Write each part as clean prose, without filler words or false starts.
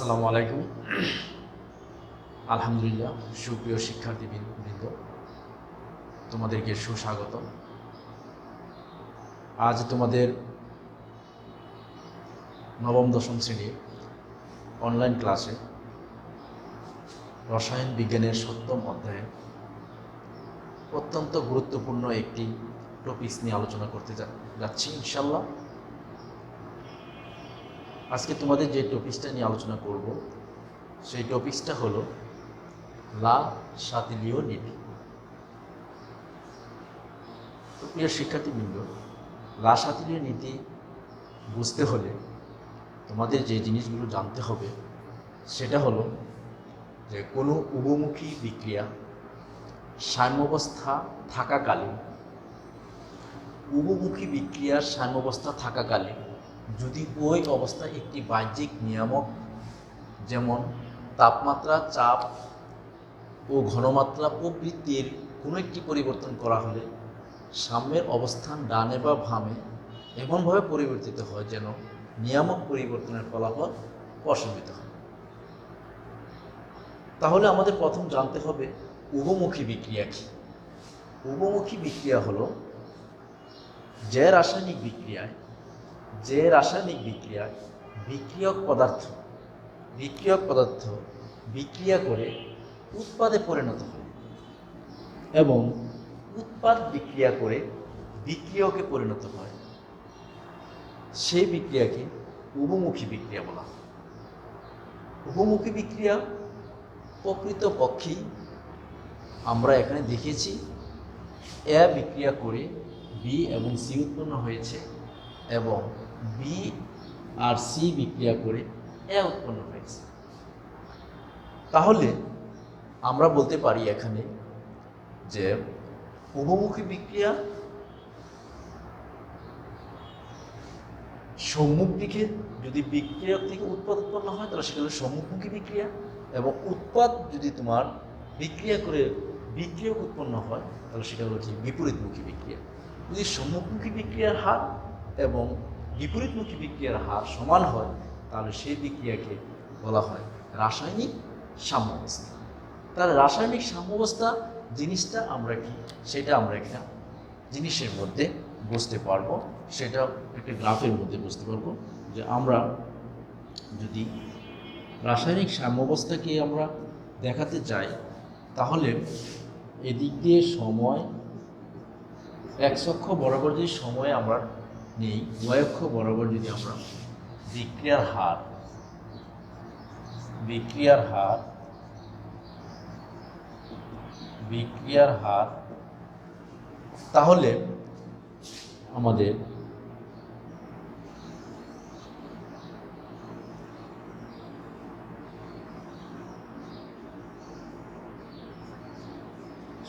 আসসালামু আলাইকুম। আলহামদুলিল্লাহ, সুপ্রিয় শিক্ষার্থীবৃন্দ, তোমাদেরকে সুস্বাগত। আজ তোমাদের নবম দশম শ্রেণীর অনলাইন ক্লাসে রসায়ন বিজ্ঞানের ৭ম অধ্যায়ে অত্যন্ত গুরুত্বপূর্ণ একটি টপিকস নিয়ে আলোচনা করতে যাচ্ছি ইনশাল্লাহ। আজকে তোমাদের যে টপিকসটা নিয়ে আলোচনা করব সেই টপিকসটা হলো লা শাতিলীয় নীতি। তো প্রিয় শিক্ষার্থীবৃন্দ, লা শাতিলীয় নীতি বুঝতে হলে তোমাদের যে জিনিসগুলো জানতে হবে সেটা হলো যে কোনো উভমুখী বিক্রিয়া সাম্যাবস্থা থাকাকালীন, উভমুখী বিক্রিয়ার সাম্যাবস্থা থাকাকালীন যদি ওই অবস্থায় একটি বাহ্যিক নিয়ামক যেমন তাপমাত্রা, চাপ ও ঘনমাত্রা প্রভৃতির কোনো একটি পরিবর্তন করা হলে সাম্যের অবস্থান ডানে বা বামে এমনভাবে পরিবর্তিত হয় যেন নিয়ামক পরিবর্তনের ফলাফল প্রশমিত হয়। তাহলে আমাদের প্রথম জানতে হবে উভমুখী বিক্রিয়া কী। উভমুখী বিক্রিয়া হলো যে রাসায়নিক বিক্রিয়ায় বিক্রিয়ক পদার্থ বিক্রিয়া করে উৎপাদে পরিণত হয় এবং উৎপাদ বিক্রিয়া করে বিক্রিয়কে পরিণত হয়, সেই বিক্রিয়াকে উভমুখী বিক্রিয়া বলা হয়। উভমুখী বিক্রিয়া প্রকৃতপক্ষেই আমরা এখানে দেখেছি এ বিক্রিয়া করে বি এবং সি উৎপন্ন হয়েছে এবং বি আর সি বিক্রিয়া করে এ উৎপন্ন হয়েছে। তাহলে আমরা বলতে পারি এখানে যে উভমুখী বিক্রিয়া সম্মুখ দিকে যদি বিক্রিয়ক থেকে উৎপাদ উৎপন্ন হয় তাহলে সেটা হলো সম্মুখমুখী বিক্রিয়া, এবং উৎপাদ যদি তোমার বিক্রিয়া করে বিক্রিয়ক উৎপন্ন হয় তাহলে সেটা হলো কি বিপরীতমুখী বিক্রিয়া। যদি সম্মুখমুখী বিক্রিয়ার হার এবং বিপরীতমুখী বিক্রিয়ার হার সমান হয় তাহলে সেই বিক্রিয়াকে বলা হয় রাসায়নিক সাম্যাবস্থা। তাহলে রাসায়নিক সাম্যাবস্থা জিনিসটা আমরা কি সেটা আমরা একটা জিনিসের মধ্যে বুঝতে পারবো, সেটা একটা গ্রাফের মধ্যে বুঝতে পারবো যে আমরা যদি রাসায়নিক সাম্যাবস্থাকে আমরা দেখাতে চাই তাহলে এদিক দিয়ে সময় এক্স অক্ষ বরাবর যদি সময় আমরা নেই, ওয়াই অক্ষ বরাবর যদি আমরা বিক্রিয়ার হার তাহলে আমাদের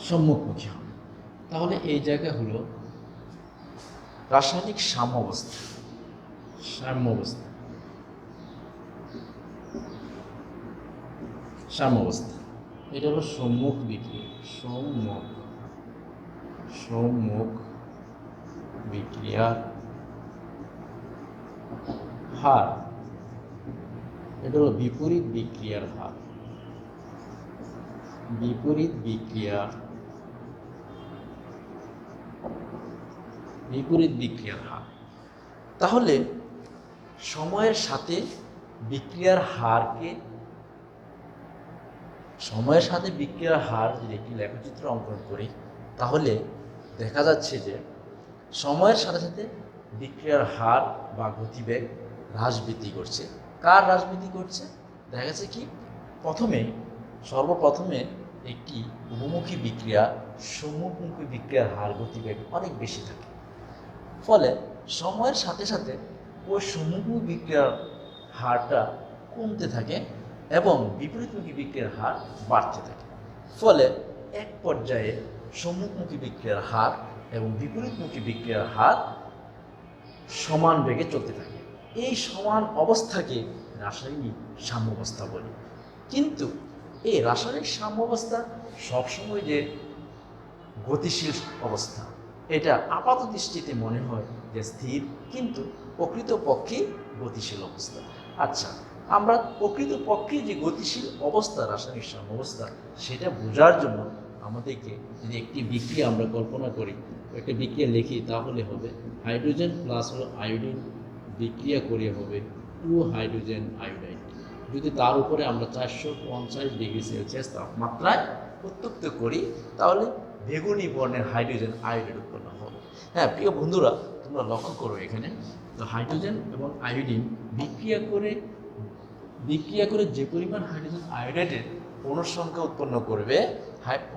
সম্মুখমুখী হবে। তাহলে এই জায়গা হলো রাসায়নিক সাম্যাবস্থা। এটা হলো সম্মুখ বিক্রিয়ার হার, এটা হলো বিপরীত বিক্রিয়ার হার। বিপরীত বিক্রিয়ার হার। তাহলে সময়ের সাথে বিক্রিয়ার হার যদি একটি লেখচিত্র অঙ্কন করি তাহলে দেখা যাচ্ছে যে সময়ের সাথে সাথে বিক্রিয়ার হার বা গতিবেগ হ্রাস বৃদ্ধি করছে। কার হ্রাস বৃদ্ধি করছে? দেখা যাচ্ছে কি সর্বপ্রথমে একটি উভমুখী বিক্রিয়া সম্মুখমুখী বিক্রিয়ার হার গতিবেগ অনেক বেশি থাকে, ফলে সময়ের সাথে সাথে ওই সম্মুখমুখী বিক্রিয়ার হারটা কমতে থাকে এবং বিপরীতমুখী বিক্রিয়ার হার বাড়তে থাকে। ফলে এক পর্যায়ে সম্মুখমুখী বিক্রিয়ার হার এবং বিপরীতমুখী বিক্রিয়ার হার সমান বেগে চলতে থাকে। এই সমান অবস্থাকে রাসায়নিক সাম্যাবস্থা বলি। কিন্তু এই রাসায়নিক সাম্যাবস্থা সবসময় যে গতিশীল অবস্থা, এটা আপাত দৃষ্টিতে মনে হয় যে স্থির, কিন্তু প্রকৃতপক্ষে গতিশীল অবস্থা। আচ্ছা, আমরা প্রকৃতপক্ষে যে গতিশীল অবস্থা, রাসায়নিক সাম্যাবস্থা, সেটা বোঝার জন্য আমাদেরকে যদি একটি বিক্রিয়া আমরা কল্পনা করি, একটা বিক্রিয়া লিখি, তাহলে হবে হাইড্রোজেন প্লাস হলো আয়োডিন বিক্রিয়া করে হবে 2 হাইড্রোজেন আয়োডাইড। যদি তার উপরে আমরা 450 ডিগ্রি সেলসিয়াস তাপমাত্রায় উত্তপ্ত করি, তাহলে বেগুনি বর্ণের হাইড্রোজেন আয়োডাইড উৎপন্ন হবে। হ্যাঁ প্রিয় বন্ধুরা, তোমরা লক্ষ্য করো এখানে, তো হাইড্রোজেন এবং আয়োডিন বিক্রিয়া করে যে পরিমাণ হাইড্রোজেন আয়োডাইডের অণুর সংখ্যা উৎপন্ন করবে,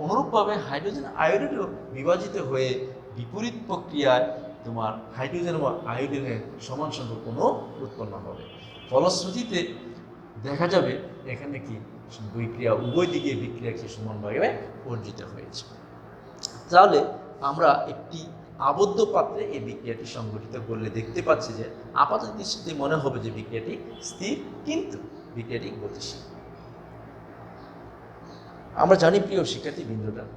অনুরূপভাবে হাইড্রোজেন আয়োডাইডও বিভাজিত হয়ে বিপরীত প্রক্রিয়ায় তোমার হাইড্রোজেন এবং আয়োডিনের সমান সংখ্যক অণু উৎপন্ন হবে। ফলশ্রুতিতে দেখা যাবে এখানে কি বিক্রিয়া, উভয় দিকে বিক্রিয়া কি সমানভাবে অর্জিত হয়েছে। তাহলে আমরা একটি আবদ্ধ পাত্রে এই বিক্রিয়াটি সংঘটিত করলে দেখতে পাচ্ছি যে আপাত দৃষ্টিতে মনে হবে যে বিক্রিয়াটি স্থির, কিন্তু বিক্রিয়াটি গতিশীল। আমরা জানি প্রিয় শিক্ষার্থী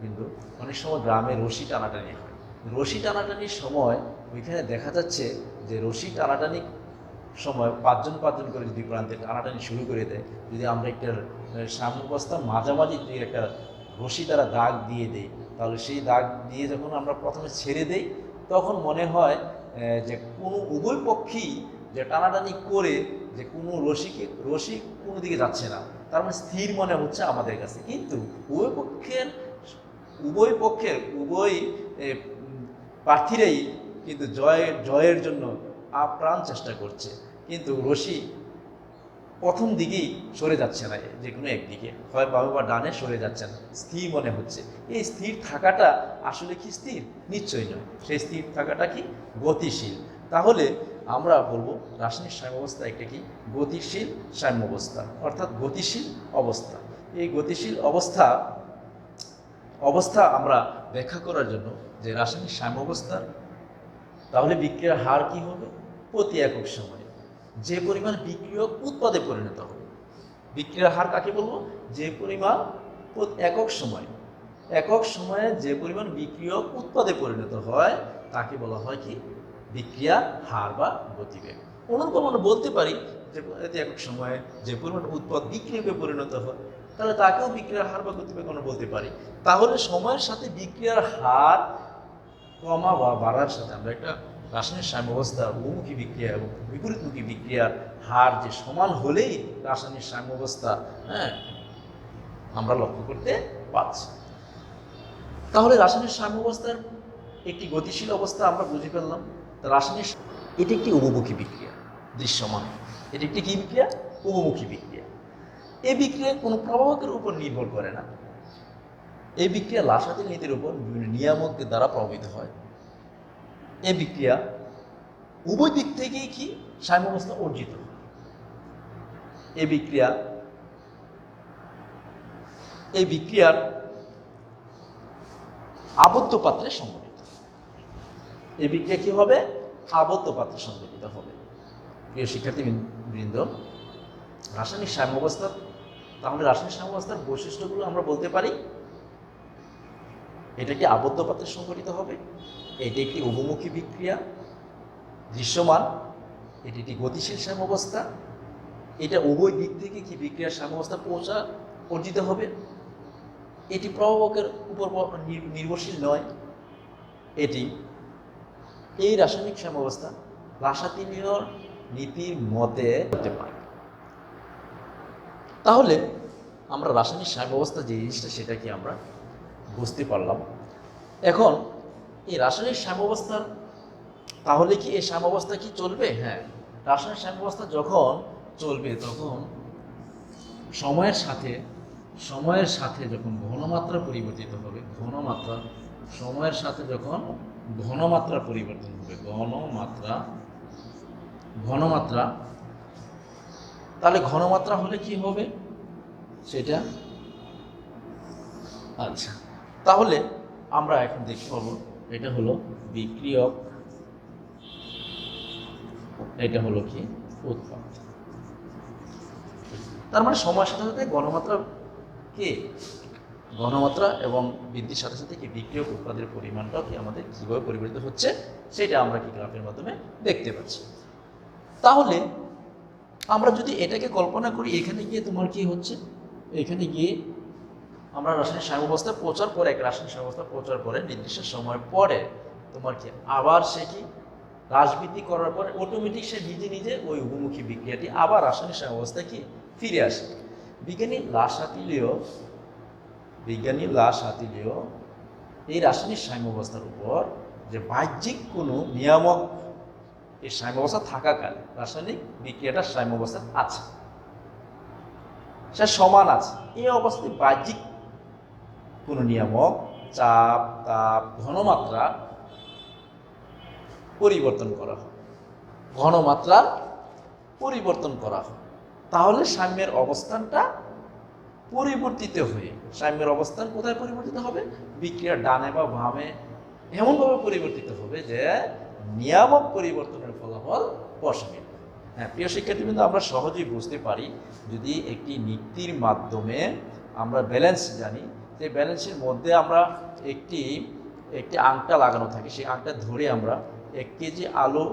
বিন্দু, অনেক সময় গ্রামে রশি টানাটানি হয়। রশি টানাটানির সময় ওইখানে দেখা যাচ্ছে যে রশি টানাটানির সময় 5 জন করে যদি প্রান্তে টানাটানি শুরু করে দেয়, যদি আমরা একটা সাম্যাবস্থা মাঝামাঝি যদি একটা রশি দ্বারা দাগ দিয়ে দেই, তাহলে সেই দাগ দিয়ে যখন আমরা প্রথমে ছেড়ে দেই, তখন মনে হয় যে কোনো উভয় পক্ষেই যে টানাটানি করে যে কোনো রশি কোনো দিকে যাচ্ছে না, তার মানে স্থির মনে হচ্ছে আমাদের কাছে। কিন্তু উভয় প্রার্থীরাই কিন্তু জয়ের জন্য আপ্রাণ চেষ্টা করছে, কিন্তু রশি প্রথম দিকেই সরে যাচ্ছে না, যে কোনো একদিকে, হয় বামে বা ডানে সরে যাচ্ছে না, স্থির মনে হচ্ছে। এই স্থির থাকাটা আসলে কি স্থির? নিশ্চয়ই নয়। সেই স্থির থাকাটা কি? গতিশীল। তাহলে আমরা বলবো রাসায়নিক সাম্যাবস্থা একটা কি? গতিশীল সাম্যাবস্থা, অর্থাৎ গতিশীল অবস্থা। এই গতিশীল অবস্থা আমরা ব্যাখ্যা করার জন্য যে রাসায়নিক সাম্যাবস্থার তাহলে বিক্রিয়ার হার কি হবে? প্রতি একক সময়ে যে পরিমাণ বিক্রিয়ক উৎপাদে পরিণত হবে। বিক্রিয়ার হার কাকে বলবো? যে পরিমাণ একক সময়ে যে পরিমাণ বিক্রিয়ক উৎপাদে পরিণত হয় তাকে বলা হয় কি? বিক্রিয়া হার বা গতিবেগ। অনুরূপ আমরা বলতে পারি যে একক সময়ে যে পরিমাণ উৎপাদ বিক্রিয়কে পরিণত হয়, তাহলে তাকেও বিক্রিয়ার হার বা গতিবেগ আমরা বলতে পারি। তাহলে সময়ের সাথে বিক্রিয়ার হার কমা বা বাড়ার সাথে আমরা একটা রাসায়নিক সাম্যাবস্থার বহুমুখী বিক্রিয়া এবং বিপরীতমুখী বিক্রিয়ার হার যে সমান হলেই রাসায়নিক সাম্যাবস্থা আমরা লক্ষ্য করতে পারছি। তাহলে রাসায়নিক সাম্যাবস্থার একটি গতিশীল অবস্থা আমরা বুঝে ফেললাম। রাসায়নিক এটি একটি উভমুখী বিক্রিয়া, দৃশ্যমান। এটি একটি কি বিক্রিয়া? উভমুখী বিক্রিয়া। এই বিক্রিয়া কোনো প্রবাহকের উপর নির্ভর করে না। এই বিক্রিয়া লাসাতির নীতির উপর বিভিন্ন নিয়ামকের দ্বারা প্রভাবিত হয়। এই বিক্রিয়া উভয় দিক থেকেই কি সাম্যাবস্থা অর্জিত হয়। এই বিক্রিয়ার আবদ্ধ পাত্রে সংঘটিত। এই বিক্রিয়া কি হবে? আবদ্ধ পাত্রে সংঘটিত হবে। প্রিয় শিক্ষার্থীবৃন্দ, রাসায়নিক সাম্যাবস্থা, তাহলে রাসায়নিক সাম্যাবস্থার বৈশিষ্ট্যগুলো আমরা বলতে পারি। এটা কি আবদ্ধ পাত্রে সংঘটিত হবে, এটি একটি উভমুখী বিক্রিয়া, দৃশ্যমান, এটি একটি গতিশীল সাম্যাবস্থা, এটা উভয় দিক থেকে কি বিক্রিয়ার সাম্যাবস্থা অর্জিত হবে, এটি প্রভাবকের উপর নির্ভরশীল নয়, এই রাসায়নিক সাম্যাবস্থা রাসায়নিক নীতির মতে হতে পারে। তাহলে আমরা রাসায়নিক সাম্যাবস্থা যে জিনিসটা সেটা কি আমরা বুঝতে পারলাম। এখন এই রাসায়নিক সাম্যাবস্থার তাহলে কি এই সাম্যাবস্থা কি চলবে? হ্যাঁ, রাসায়নিক সাম্যাবস্থা যখন চলবে তখন সময়ের সাথে যখন ঘনমাত্রা পরিবর্তিত হবে, সময়ের সাথে যখন ঘনমাত্রা পরিবর্তন হবে, ঘনমাত্রা, তাহলে ঘনমাত্রা হলে কি হবে সেটা? আচ্ছা, তাহলে আমরা এখন দেখতে পাবো এটা হলো বিক্রিয়ক, এটা হলো কি উৎপাদ। তার মানে সময়ের সাথে সাথে ঘনমাত্রা এবং বৃদ্ধির সাথে সাথে কি বিক্রিয়ক উৎপাদের পরিমাণটাও কি আমাদের কিভাবে পরিবর্তিত হচ্ছে সেটা আমরা কি গ্রাফের মাধ্যমে দেখতে পাচ্ছি। তাহলে আমরা যদি এটাকে কল্পনা করি, এখানে গিয়ে তোমার কি হচ্ছে, এখানে গিয়ে আমরা রাসায়নিক সাম্যাবস্থায় পৌঁছার পরে, এক রাসায়নিক সাম্যাবস্থায় পৌঁছার পরে নির্দিষ্ট সময় পরে তোমার কি আবার সে কি হ্রাসবৃদ্ধি করার পরে অটোমেটিক সে নিজে নিজে ওই উভমুখী বিক্রিয়াটি আবার রাসায়নিক সাম্যাবস্থায় কি ফিরে আসে। বিজ্ঞানী লাশ হাতিলিও এই রাসায়নিক সাম্যাবস্থার উপর যে বাহ্যিক কোনো নিয়ামক এই সাম্যাবস্থা থাকাকালে রাসায়নিক বিক্রিয়াটা সাম্যাবস্থা আছে, সে সমান আছে। এই অবস্থায় বাহ্যিক কোনো নিয়ামক চাপ, তাপ, ঘনমাত্রা পরিবর্তন করা হয়, ঘনমাত্রার পরিবর্তন করা হয়, তাহলে সাম্যের অবস্থানটা পরিবর্তিত হয়ে, সাম্যের অবস্থান কোথায় পরিবর্তিত হবে? বিক্রিয়ার ডানে বা বামে এমনভাবে পরিবর্তিত হবে যে নিয়ামক পরিবর্তনের ফলাফল প্রশমিত। হ্যাঁ প্রিয় শিক্ষার্থীবৃন্দ, আমরা সহজেই বুঝতে পারি যদি একটি নিক্তির মাধ্যমে আমরা ব্যালেন্স জানি, যে ব্যালেন্সের মধ্যে আমরা একটি আংটা লাগানো থাকে, সেই আংটা ধরে আমরা 1 কেজি আলু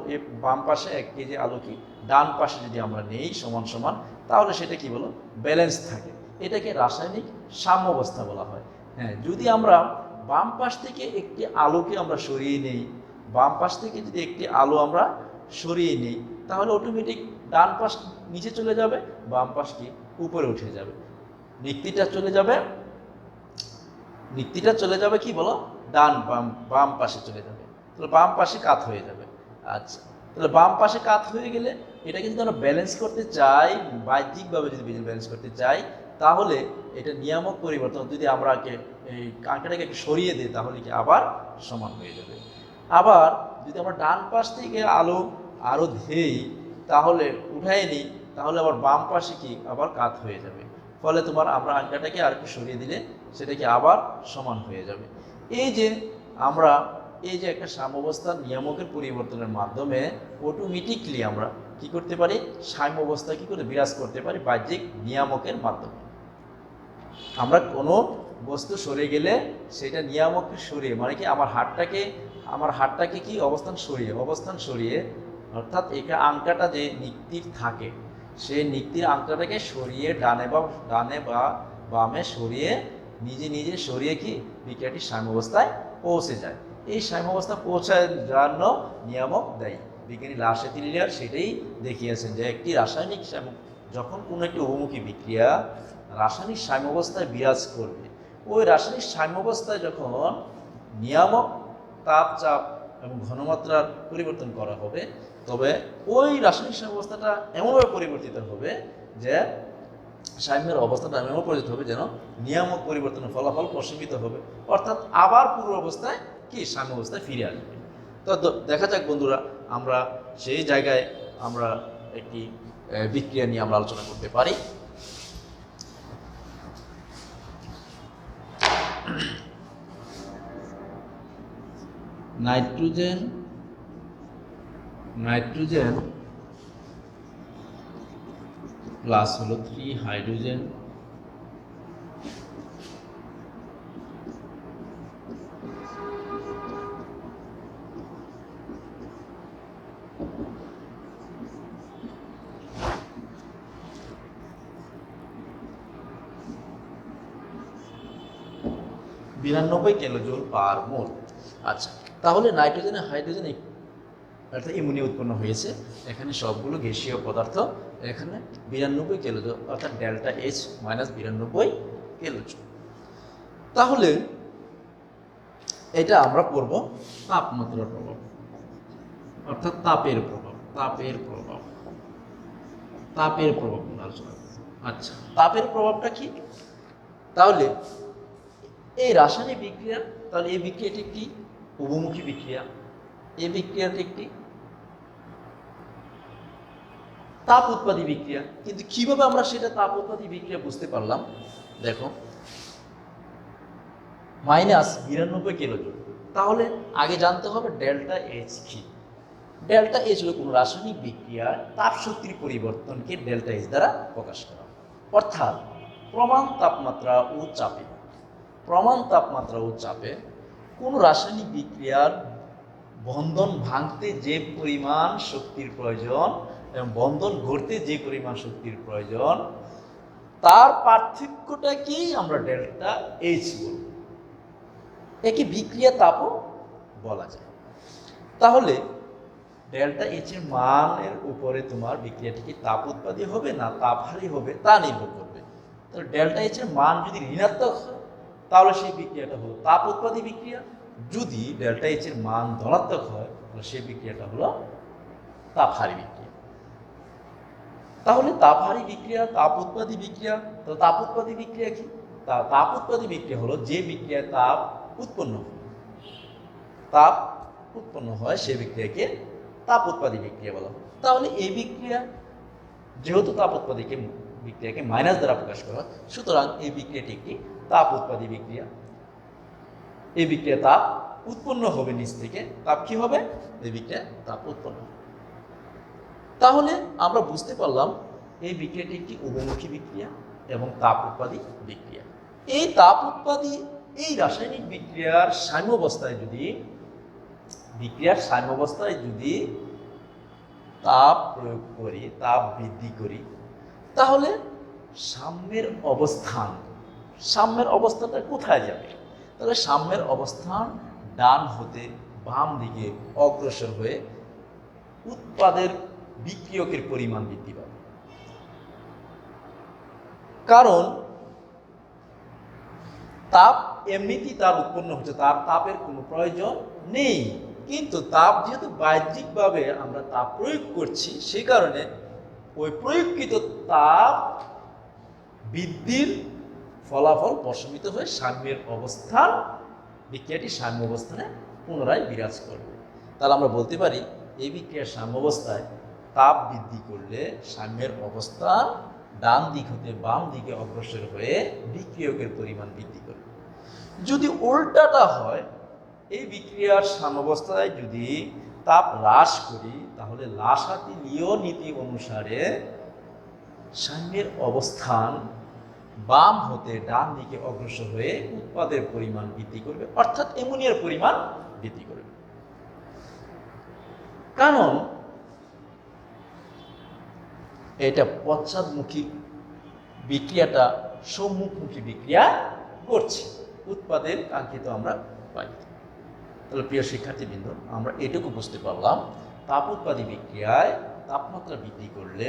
বাম পাশে 1 কেজি আলু কি ডান পাশে যদি আমরা নেই সমান সমান, তাহলে সেটা কি বলো? ব্যালেন্স থাকে। এটাকে রাসায়নিক সাম্যাবস্থা বলা হয়। হ্যাঁ, যদি আমরা বাম পাশ থেকে একটি আলুকে আমরা সরিয়ে নেই, বাম পাশ থেকে যদি একটি আলু আমরা সরিয়ে নেই, তাহলে অটোমেটিক ডান পাশ নিচে চলে যাবে, বাম পাশ কি উপরে উঠে যাবে, নিক্তিটা চলে যাবে কি বলো? বাম পাশে চলে যাবে, তাহলে বাম পাশে কাত হয়ে যাবে। আচ্ছা, তাহলে বাম পাশে কাত হয়ে গেলে এটাকে যদি আমরা ব্যালেন্স করতে চাই, বাহ্যিকভাবে যদি ব্যালেন্স করতে চাই, তাহলে এটা নিয়ামক পরিবর্তন যদি আমরা এই আংটাটাকে একটু সরিয়ে দিই, তাহলে কি আবার সমান হয়ে যাবে। আবার যদি আমরা ডান পাশ থেকে আলো আরও ধেই, তাহলে উঠাই নিই, তাহলে আবার বাম পাশে কি আবার কাত হয়ে যাবে, ফলে তোমার আমরা আংটাটাকে আর একটু সরিয়ে দিলে সেটা কি আবার সমান হয়ে যাবে। এই যে আমরা একটা সাম্যাবস্থার নিয়ামকের পরিবর্তনের মাধ্যমে অটোমেটিকলি আমরা কি করতে পারি? সাম্যাবস্থা কি করে বিরাজ করতে পারি? বাহ্যিক নিয়ামকের মাধ্যমে। আমরা কোনো বস্তু সরে গেলে সেটা নিয়ামককে সরিয়ে, মানে কি আমার হাতটাকে কি অবস্থান সরিয়ে অর্থাৎ এটা আংটাটা যে নিক্তির থাকে, সেই নিক্তির আংটাটাকে সরিয়ে ডানে বা বামে সরিয়ে নিজে সরিয়ে কি বিক্রিয়াটি সাম্যাবস্থায় পৌঁছে যায়। এই সাম্যাবস্থা পৌঁছায় জন্য নিয়ামক দেয়। বিজ্ঞানী লাশ-হাতিলিয়ার সেটাই দেখিয়েছেন যে একটি রাসায়নিক যখন কোনো একটি উভমুখী বিক্রিয়া রাসায়নিক সাম্যাবস্থায় বিরাজ করবে, ওই রাসায়নিক সাম্যাবস্থায় যখন নিয়ামক তাপ, চাপ এবং ঘনমাত্রার পরিবর্তন করা হবে, তবে ওই রাসায়নিক সাম্যাবস্থাটা এমনভাবে পরিবর্তিত হবে যে সাম্যের অবস্থাটা এমনভাবে পরিবর্তিত হবে যেন নিয়ামক পরিবর্তনের ফলাফল প্রশমিত হবে, অর্থাৎ আবার পূর্ব অবস্থায় কি সাম্যাবস্থায় ফিরে আসবে। তো দেখা যাক বন্ধুরা, আমরা সেই জায়গায় আমরা একটি বিক্রিয়া নিয়ে আমরা আলোচনা করতে পারি। নাইট্রোজেন প্লাস হলো 3 হাইড্রোজেন (92 কিলোজুল পার মোল। আচ্ছা, তাহলে নাইট্রোজেন আর হাইড্রোজেন অর্থাৎ অ্যামোনিয়া উৎপন্ন হয়েছে। এখানে সবগুলো গ্যাসীয় পদার্থ। এখানে 92 কিলোজুল অর্থাৎ ডেল্টা এইচ মাইনাস 92 কিলোজুল। তাহলে এটা আমরা করব তাপমাত্রার প্রভাব, অর্থাৎ তাপের প্রভাব আলোচনা করব। আচ্ছা, তাপের প্রভাবটা কি? তাহলে এই রাসায়নিক বিক্রিয়া, তাহলে এই বিক্রিয়াটি একটি উভমুখী বিক্রিয়া, এই বিক্রিয়াটি একটি তাপ উৎপাদী বিক্রিয়া। কিন্তু কিভাবে আমরা সেটা তাপ উৎপাদী বিক্রিয়া বুঝতে পারলাম? দেখো, -92 কিলোজুল, তাহলে আগে জানতে হবে ডেল্টা এইচ কি। ডেল্টা এইচ হলো কোনো রাসায়নিক বিক্রিয়ার তাপ শক্তির পরিবর্তনকে ডেল্টা এইচ দ্বারা প্রকাশ করা, অর্থাৎ প্রমাণ তাপমাত্রা ও চাপে কোনো রাসায়নিক বিক্রিয়ার বন্ধন ভাঙতে যে পরিমাণ শক্তির প্রয়োজন, এবং বন্ধন ঘটতে যে পরিমাণ শক্তির প্রয়োজন তার পার্থক্যটাকেই আমরা ডেল্টা এইচ বলব। একে বিক্রিয়া তাপও বলা যায়। তাহলে ডেল্টা এইচ এর মানের উপরে তোমার বিক্রিয়াটি কি তাপ উৎপাদী হবে না তাপহারী হবে তা নির্ভর করবে। তাহলে ডেল্টা এইচ এর মান যদি ঋণাত্মক হয় তাহলে সেই বিক্রিয়াটা হলো তাপ উৎপাদী বিক্রিয়া, যদি ডেল্টা এইচ এর মান ধনাত্মক হয় তাহলে সেই বিক্রিয়াটা হলো তাপহারী বিক্রিয়া। তাহলে তাপহারী বিক্রিয়া, তাপ উৎপাদী বিক্রিয়া। তো তাপ উৎপাদী বিক্রিয়া কি? তাপ উৎপাদী বিক্রিয়া হলো যে বিক্রিয়ায় তাপ উৎপন্ন হয়, তাপ উৎপন্ন হয় সেই বিক্রিয়াকে তাপ উৎপাদী বিক্রিয়া বলা হয়। তাহলে এই বিক্রিয়া যেহেতু তাপ উৎপাদী বিক্রিয়াকে মাইনাস দ্বারা প্রকাশ করা হয়, সুতরাং এই বিক্রিয়াটি একটি তাপ উৎপাদী বিক্রিয়া। এই বিক্রিয়া তাপ উৎপন্ন হবে নিচ থেকে, তাপ কি হবে? এই বিক্রিয়া তাপ উৎপন্ন হবে। তাহলে আমরা বুঝতে পারলাম এই বিক্রিয়াটি একটি উভমুখী বিক্রিয়া এবং তাপ উৎপাদী বিক্রিয়া। এই তাপ উৎপাদী এই রাসায়নিক বিক্রিয়ার সাম্যাবস্থায় যদি তাপ প্রয়োগ করি, তাপ বৃদ্ধি করি, তাহলে সাম্যের অবস্থানটা কোথায় যাবে? তাহলে সাম্যের অবস্থান ডান হতে বাম দিকে অগ্রসর হয়ে উৎপাদের বিক্রিয়কের পরিমাণ বৃদ্ধি পাবে। কারণ তাপ এমনিতেই তার উৎপন্ন হচ্ছে, তার তাপের কোনো প্রয়োজন নেই, কিন্তু তাপ যেহেতু বাহ্যিকভাবে আমরা তাপ প্রয়োগ করছি, সেই কারণে ওই প্রয়োগকৃত তাপ বৃদ্ধির ফলাফল প্রশমিত হয়ে সাম্যের অবস্থান, বিক্রিয়াটি সাম্য অবস্থানে পুনরায় বিরাজ করবে। তাহলে আমরা বলতে পারি এই বিক্রিয়ার সাম্য অবস্থায় তাপ বৃদ্ধি করলে সাম্যের অবস্থান ডান দিক হতে বাম দিকে অগ্রসর হয়ে বিক্রিয়কের পরিমাণ বৃদ্ধি করবে। যদি উল্টাটা হয়, এই বিক্রিয়ার সাম্যাবস্থায় যদি তাপ হ্রাস করি, তাহলে লাসাতি-লিও নীতি অনুসারে সাম্যের অবস্থান বাম হতে ডান দিকে অগ্রসর হয়ে উৎপাদের পরিমাণ বৃদ্ধি করবে, অর্থাৎ অ্যামোনিয়ার পরিমাণ বৃদ্ধি করবে। কারণ এটা পশ্চাৎমুখী বিক্রিয়াটা সম্মুখমুখী বিক্রিয়া করছে, উৎপাদের কাঙ্ক্ষিত আমরা পাই। তাহলে প্রিয় শিক্ষার্থীবৃন্দ, আমরা এটুকু বুঝতে পারলাম তাপ উৎপাদী বিক্রিয়ায় তাপমাত্রা বৃদ্ধি করলে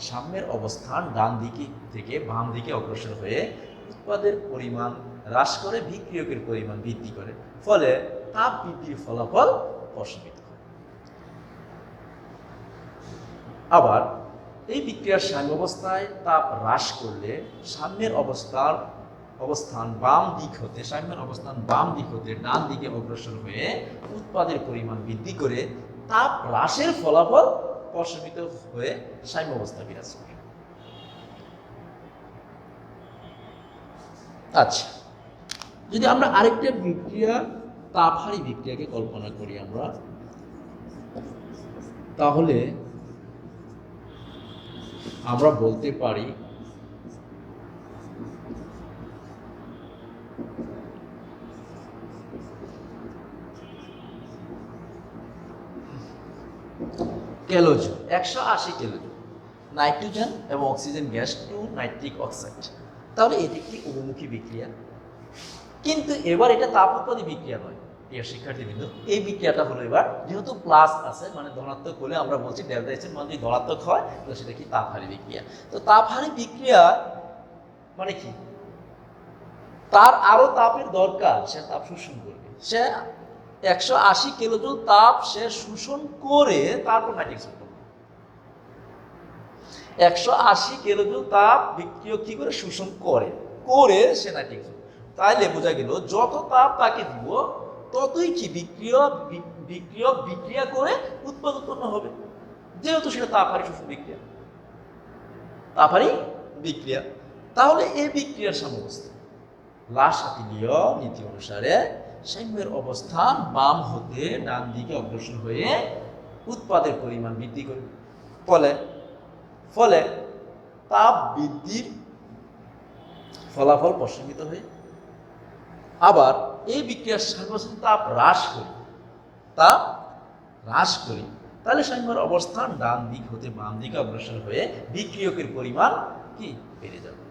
সাম্যের অবস্থান ডান দিকে থেকে বাম দিকে অগ্রসর হয়ে উৎপাদের পরিমাণ হ্রাস করে বিক্রিয়কের পরিমাণ বৃদ্ধি করে, ফলে তাপ বৃদ্ধির ফলাফল প্রশমিত হয়। আবার এই বিক্রিয়ার সাম্যাবস্থায় তাপ হ্রাস করলে সাম্যের অবস্থান বাম দিক হতে ডান দিকে অগ্রসর হয়ে উৎপাদের পরিমাণ বৃদ্ধি করে তাপ হ্রাসের ফলাফল প্রশমিত হয়ে সাম্যাবস্থা বিরাজ করে। আচ্ছা, যদি আমরা আরেকটা বিক্রিয়া তাপহারী বিক্রিয়াকে কল্পনা করি আমরা, তাহলে আমরা বলতে পারি কেলোজুল, 180 কেলোজুল নাইট্রোজেন এবং oxygen gas to nitric oxide. তাহলে এটি একটি উভমুখী বিক্রিয়া, কিন্তু এবার এটা তাপ উৎপাদী বিক্রিয়া নয়। প্রিয় শিক্ষার্থীবৃন্দ, এই বিক্রিয়াটা হলো এবার যেহেতু প্লাস আছে, মানে ধনাত্মক হলে আমরা বলছি ডেল্টা এইচ এর মান যদি ধনাত্মক হয় তাহলে সেটা কি তাপহারী বিক্রিয়া। তো তাপহারী বিক্রিয়া মানে কি? তার আরো তাপের দরকার, সে তাপ শোষণ করবে। সে 180 কিলোজুল তাপ সে শোষণ করে তারপর নাইট্রিক অক্সাইড করবে। 180 কিলোজুল তাপ বিক্রিয়ক কি করে শোষণ করে সে নাইট্রিক অক্সাইড। তাইলে বোঝা গেল যত তাপ তাকে দিব ততই কি বিক্রিয়ক বিক্রিয়া করে উৎপাদ উৎপন্ন হবে, যেহেতু সেটা তাপহারী শোষণ বিক্রিয়া, তাপহারী বিক্রিয়া। তাহলে এই বিক্রিয়ার সাম্যাবস্থা লাসাতি-লিও নীতি অনুসারে সাম্যের অবস্থান বাম হতে ডান দিকে অগ্রসর হয়ে উৎপাদের পরিমাণ বৃদ্ধি করবে, ফলে তাপ বৃদ্ধির ফলাফল প্রশমিত হয়ে আবার এই বিক্রিয়ার সাম্যাবস্থায় তাপ হ্রাস করি, তাহলে সাম্যর অবস্থান ডান দিক হতে বাম দিকে অগ্রসর হয়ে বিক্রিয়কের পরিমাণ কি বেড়ে যাবে,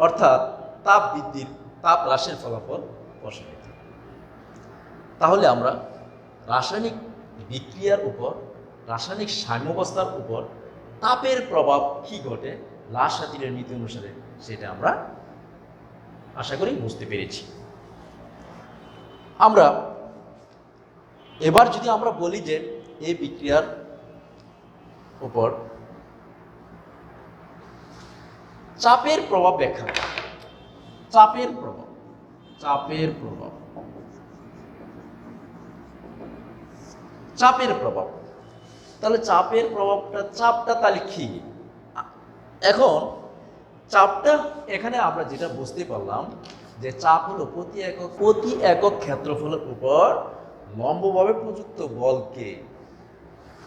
অর্থাৎ তাপ বৃদ্ধির তাপ হ্রাসের ফলাফল প্রসারিত। তাহলে আমরা রাসায়নিক বিক্রিয়ার উপর, রাসায়নিক সাম্যাবস্থার উপর তাপের প্রভাব কি ঘটে লাসাতিরের নীতি অনুসারে সেটা আমরা আশা করি বুঝতে পেরেছি। আমরা এবার যদি আমরা বলি যে এই বিক্রিয়ার উপর চাপের প্রভাব ব্যাখ্যা, চাপের প্রভাব, চাপের প্রভাব, চাপের প্রভাব, তাহলে চাপের প্রভাবটা, চাপটা তাহলে কি? এখন চাপটা এখানে আমরা যেটা বুঝতে পারলাম যে চাপ হলো প্রতি একক ক্ষেত্রফলের উপর লম্বভাবে প্রযুক্ত বলকে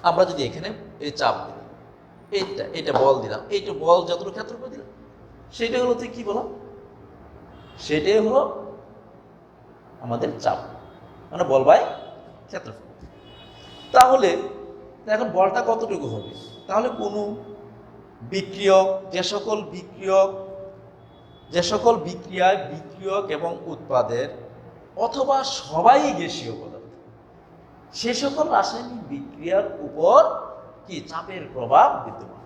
আমরা যদি এখানে এই চাপ দিলাম, এটা বল দিলাম, এইটা বল যতটুকু ক্ষেত্রফল দিলাম সেটা হলো কি বললাম, সেটাই হলো আমাদের চাপ, মানে বল বাই ক্ষেত্রফল। তাহলে এখন বলটা কতটুকু হবে? তাহলে কোনো বিক্রিয়ক, যে সকল বিক্রিয়ায় বিক্রিয়ক এবং উৎপাদের অথবা সবাই গ্যাসীয় পদার্থ, সে সকল রাসায়নিক বিক্রিয়ার উপর কি চাপের প্রভাব বিদ্যমান।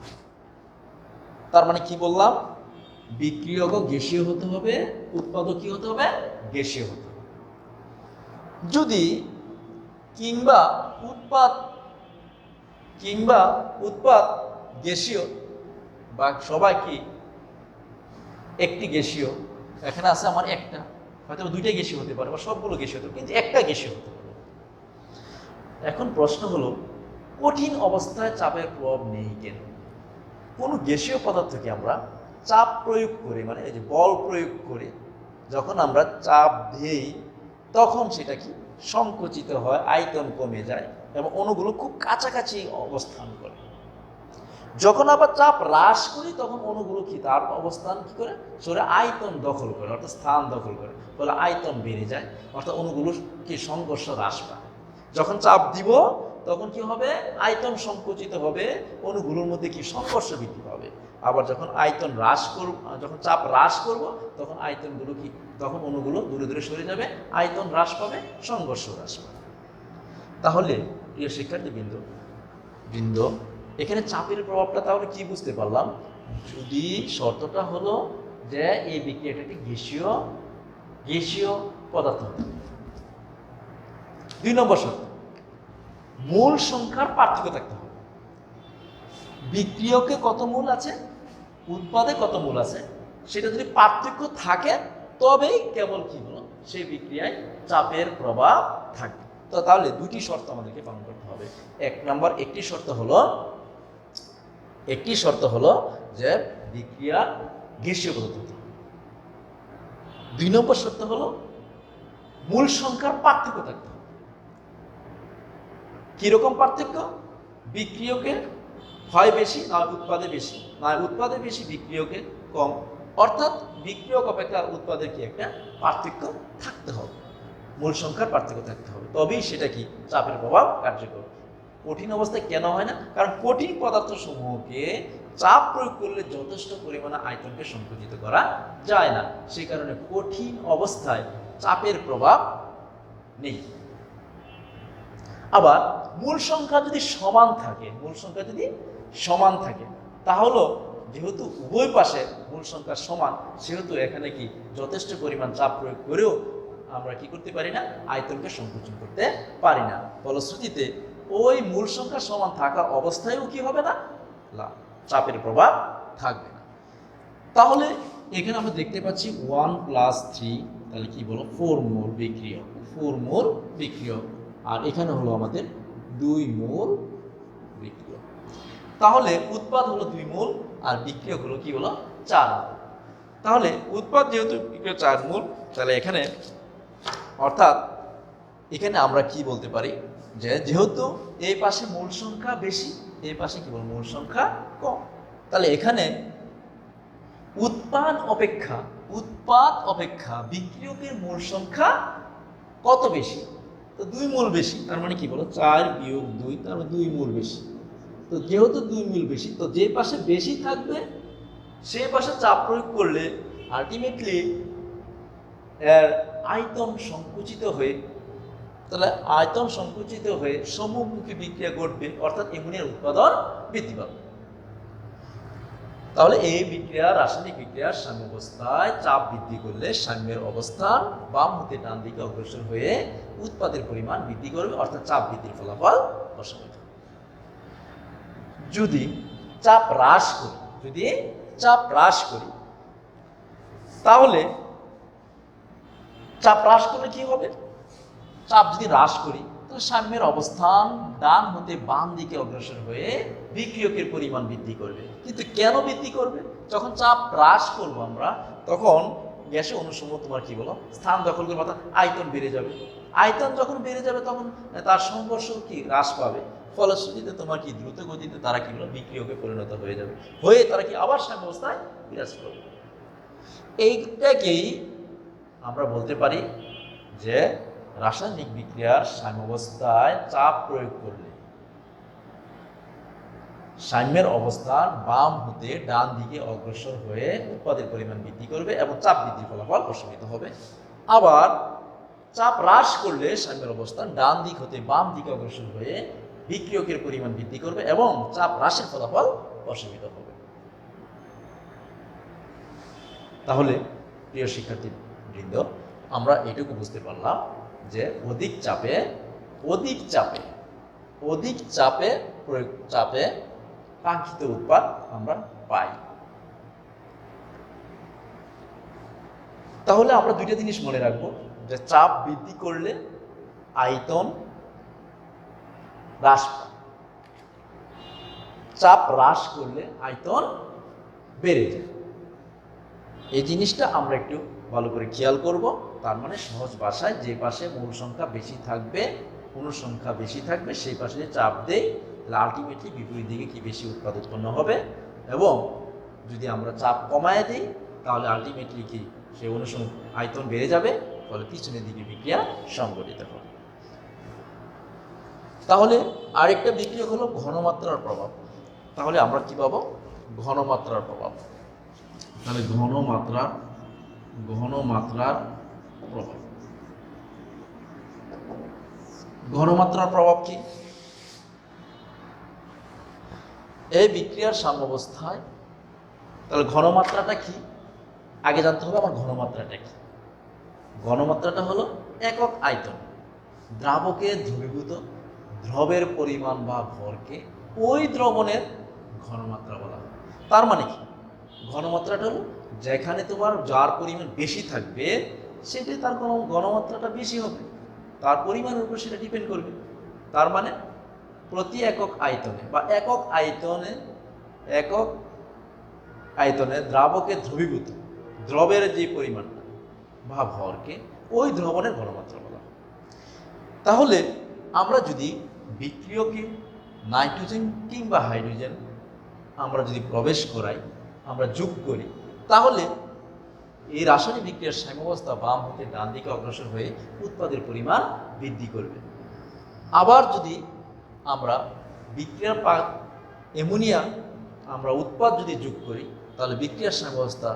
তার মানে কি বললাম? বিক্রিয়কও গ্যাসীয় হতে হবে, উৎপাদক কি হতে হবে? গ্যাসীয় হতে হবে। যদি কিংবা উৎপাদ গ্যাসীয় বা সবাই কি একটি গ্যাসীয়, এখানে আছে আমার একটা, হয়তো দুইটা গ্যাসীয় হতে পারে বা সবগুলো গ্যাসীয় হতে পারে, কিন্তু একটা গ্যাসীয় হতে পারে। এখন প্রশ্ন হলো কঠিন অবস্থায় চাপের প্রভাব নেই কেন? কোনো গ্যাসীয় পদার্থকে আমরা চাপ প্রয়োগ করে, মানে এই যে বল প্রয়োগ করে যখন আমরা চাপ দিই তখন সেটা কি সংকুচিত হয়, আয়তন কমে যায় এবং অণুগুলো খুব কাছাকাছি অবস্থান করে। যখন আবার চাপ হ্রাস করি তখন অণুগুলো কি তার অবস্থান কি করে সরে আয়তন দখল করে, অর্থাৎ স্থান দখল করে, ফলে আয়তন বেড়ে যায়, অর্থাৎ অণুগুলো কি সংঘর্ষ হ্রাস পায়। যখন চাপ দিব তখন কি হবে? আয়তন সংকুচিত হবে, অণুগুলোর মধ্যে কি সংঘর্ষ বৃদ্ধি পাবে। আবার যখন আয়তন হ্রাস করব, যখন চাপ হ্রাস করব তখন আয়তনগুলো কি, তখন অণুগুলো দূরে দূরে সরে যাবে, আয়তন হ্রাস পাবে, সংঘর্ষ হ্রাস পাবে। তাহলে প্রিয় শিক্ষার্থী বৃন্দ, এখানে চাপের প্রভাবটা তাহলে কি বুঝতে পারলাম? যদি শর্তটা হলো যে এই বিক্রিয়াটা একটি গ্যাসীয় পদার্থ। 2 নম্বর শর্ত, মূল সংখ্যার পার্থক্য থাকতে হবে। বিক্রিয়কে কত মূল আছে, উৎপাদে কত মূল আছে, সেটা যদি পার্থক্য থাকে তবেই কেবল কি হলো সেই বিক্রিয়ায় চাপের প্রভাব থাকবে। তো তাহলে দুটি শর্ত আমাদেরকে পালন করতে হবে। একটি শর্ত হলো যে বিক্রিয়া গ্যাসীয় পদার্থ হতে হবে। 2 নম্বর শর্ত হলো মূল সংখ্যার পার্থক্য থাকতে হবে। কিরকম পার্থক্য? বিক্রিয়কে হয় বেশি, না উৎপাদে বেশি, না উৎপাদে বেশি বিক্রিয়কে কম, অর্থাৎ বিক্রিয়ক অপেক্ষা উৎপাদের কি একটা পার্থক্য থাকতে হবে, মূল সংখ্যার পার্থক্য থাকতে হবে, তবেই সেটা কি চাপের প্রভাব কার্যকর। কঠিন অবস্থায় কেন হয় না? কারণ কঠিন পদার্থ সমূহকে চাপ প্রয়োগ করলে যথেষ্ট পরিমাণে আয়তনকে সংকুচিত করা যায় না, সেই কারণে কঠিন অবস্থায় চাপের প্রভাব নেই। আবার মূল সংখ্যা যদি সমান থাকে তাহলে যেহেতু উভয় পাশে মূল সংখ্যা সমান, সেহেতু এখানে কি যথেষ্ট পরিমাণ চাপ প্রয়োগ করেও আমরা কি করতে পারি না, আয়তনকে সংকুচন করতে পারি না। ফলশ্রুতিতে ওই মূল সংখ্যা সমান থাকা অবস্থায়ও কি হবে না, চাপের প্রভাব থাকবে না। তাহলে এখানে আমরা দেখতে পাচ্ছি 1 + 3, তাহলে কি বলো 4 মোল বিক্রিয়ক, আর এখানে হলো আমাদের 2 মোল বিক্রিয়ক। তাহলে উৎপাদ হলো 2 মোল আর বিক্রিয়ক হলো কি হলো 4 মোল। তাহলে উৎপাদ যেহেতু বিক্রিয়ক 4 মোল, তাহলে এখানে অর্থাৎ এখানে আমরা কি বলতে পারি যে যেহেতু এই পাশে মূল সংখ্যা বেশি, এই পাশে কি বল মূল সংখ্যা কম, তাহলে এখানে উৎপাদ অপেক্ষা বিক্রিয়কের মূল সংখ্যা কত বেশি? তো 2 মোল বেশি, তার মানে কি বলো 4 বিয়োগ 2, তার মানে 2 মোল বেশি। তো যেহেতু 2 মোল বেশি, তো যে পাশে বেশি থাকবে সেই পাশে চাপ প্রয়োগ করলে আলটিমেটলি এর আয়তন সংকুচিত হয়ে, তাহলে আয়তন সংকুচিত হয়ে সম্মুখমুখী বিক্রিয়া ঘটবে, অর্থাৎ অ্যামোনিয়ার উৎপাদন বৃদ্ধি পাবে। তাহলে এই বিক্রিয়া, রাসায়নিক বিক্রিয়ার সাম্যাবস্থায় চাপ বৃদ্ধি করলে সাম্যের অবস্থান বাম হতে ডান দিকে অগ্রসর হয়ে উৎপাদের পরিমাণ বৃদ্ধি করবে, অর্থাৎ চাপ বৃদ্ধির ফলাফল অসীমিত। যদি চাপ হ্রাস করি, তাহলে চাপ হ্রাস করলে কি হবে? চাপ যদি হ্রাস করি তাহলে সাম্যের অবস্থান ডান হতে বাম দিকে অগ্রসর হয়ে বিক্রিয়কের পরিমাণ বৃদ্ধি করবে। কিন্তু কেন বৃদ্ধি করবে? যখন চাপ হ্রাস করবো আমরা, তখন গ্যাসে অনুসম তোমার কি বলো স্থান দখল করবে, অর্থাৎ আয়তন বেড়ে যাবে। আয়তন যখন বেড়ে যাবে তখন তার সংঘর্ষ কি হ্রাস পাবে, ফলশ্রুতিতে তোমার কি দ্রুত গতিতে তারা কি বলো বিক্রিয়কে পরিণত হয়ে যাবে, হয়ে তারা কি আবার সাম্য অবস্থায় বিরাজ করবে। এইটাকেই আমরা বলতে পারি যে রাসায়নিক বিক্রিয়ার সাম্যাবস্থায় চাপ প্রয়োগ করলে সাম্যের অবস্থান বাম হতে ডান দিকে অগ্রসর হয়ে উৎপাদের পরিমাণ বৃদ্ধি করবে এবং চাপ বৃদ্ধির ফলাফল অসীমিত হবে। আবার চাপ হ্রাস করলে সাম্যের অবস্থান ডান দিক হতে বাম দিকে অগ্রসর হয়ে বিক্রিয়কের পরিমাণ বৃদ্ধি করবে এবং চাপ হ্রাসের ফলাফল অসীমিত হবে। তাহলে প্রিয় শিক্ষার্থীবৃন্দ, আমরা এটুকু বুঝতে পারলাম যে অধিক চাপে কাঙ্ক্ষিত উৎপাদ আমরা পাই। তাহলে আমরা দুইটা জিনিস মনে রাখবো, যে চাপ বৃদ্ধি করলে আয়তন হ্রাস পায়, চাপ হ্রাস করলে আয়তন বেড়ে যায়। এই জিনিসটা আমরা একটু ভালো করে খেয়াল করব। তার মানে সহজ ভাষায়, যে পাশে মূল সংখ্যা বেশি থাকবে, অনুসংখ্যা বেশি থাকবে, সেই পাশে চাপ দেই, তাহলে আলটিমেটলি বিপরীত দিকে কি বেশি উৎপাদ উৎপন্ন হবে। এবং যদি আমরা চাপ কমায় দিই তাহলে আলটিমেটলি কি সেই আয়তন বেড়ে যাবে, ফলে পিছনের দিকে বিক্রিয়া সংঘটিত হবে। তাহলে আরেকটা বিক্রিয়া হলো ঘনমাত্রার প্রভাব। তাহলে আমরা কি পাবো? ঘনমাত্রার প্রভাব। তাহলে ঘনমাত্রার প্রভাব। ঘনমাত্রার প্রভাব কি? এই বিক্রিয়ার সাম্যাবস্থায়, তাহলে ঘনমাত্রাটা কি আগে জানতে হবে। আমার ঘনমাত্রাটা কি? ঘনমাত্রাটা হলো একক আয়তন দ্রাবকে দ্রবীভূত দ্রবের পরিমাণ বা ভরকে ওই দ্রবণের ঘনমাত্রা বলা হয়। তার মানে কি? ঘনমাত্রাটা হলো যেখানে তোমার যার পরিমাণ বেশি থাকবে সেটাই তার ঘনমাত্রাটা বেশি হবে, তার পরিমাণের উপর সেটা ডিপেন্ড করবে। তার মানে প্রতি একক আয়তনে বা একক আয়তনে দ্রাবকে দ্রবীভূত দ্রবের যে পরিমাণ বা ভরকে ওই দ্রবণের ঘনমাত্রা বলা হয়। তাহলে আমরা যদি বিক্রিয়কে নাইট্রোজেন কিংবা হাইড্রোজেন আমরা যদি প্রবেশ করাই, আমরা যোগ করি, তাহলে এই রাসায়নিক বিক্রিয়ার সাম্যাবস্থা বাম হতে ডান দিকে অগ্রসর হয়ে উৎপাদের পরিমাণ বৃদ্ধি করবে। আবার যদি আমরা বিক্রিয়ার অ্যামোনিয়া আমরা উৎপাদ যদি যোগ করি, তাহলে বিক্রিয়ার সাম্যাবস্থা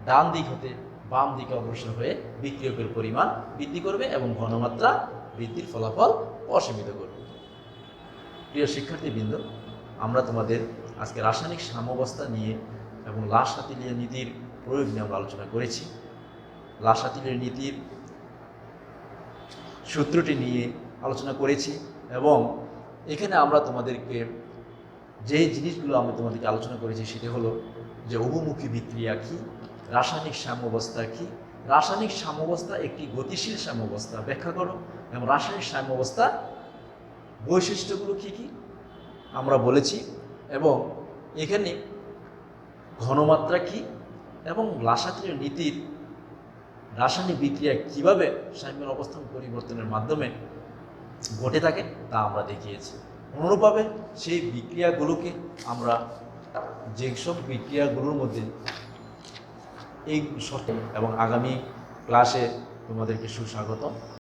ডান দিক হতে বাম দিকে অগ্রসর হয়ে বিক্রিয়কের পরিমাণ বৃদ্ধি করবে এবং ঘনমাত্রা বৃদ্ধির ফলাফল অসীমিত করবে। প্রিয় শিক্ষার্থীবৃন্দ, আমরা তোমাদের আজকে রাসায়নিক সাম্যাবস্থা নিয়ে এবং লা-শাতিলিয়ার নীতির প্রয়োগ নিয়ে আমরা আলোচনা করেছি। লা-শাতিলিয়ার নীতির সূত্রটি নিয়ে আলোচনা করেছি এবং এখানে আমরা তোমাদেরকে যে জিনিসগুলো আমরা তোমাদেরকে আলোচনা করেছি সেটি হলো যে উভমুখী বিক্রিয়া কী, রাসায়নিক সাম্যাবস্থা কী, রাসায়নিক সাম্যাবস্থা একটি গতিশীল সাম্যাবস্থা ব্যাখ্যা করো এবং রাসায়নিক সাম্যাবস্থা বৈশিষ্ট্যগুলো কী কী আমরা বলেছি এবং এখানে ঘনমাত্রা কী এবং লা-শাতিলিয়ার নীতির রাসায়নিক বিক্রিয়া কিভাবে সাম্যের অবস্থান পরিবর্তনের মাধ্যমে ঘটে থাকে তা আমরা দেখিয়েছি। অনুরূপভাবে সেই বিক্রিয়াগুলোকে আমরা যেসব বিক্রিয়াগুলোর মধ্যে এই এবং আগামী ক্লাসে তোমাদেরকে সুস্বাগতম।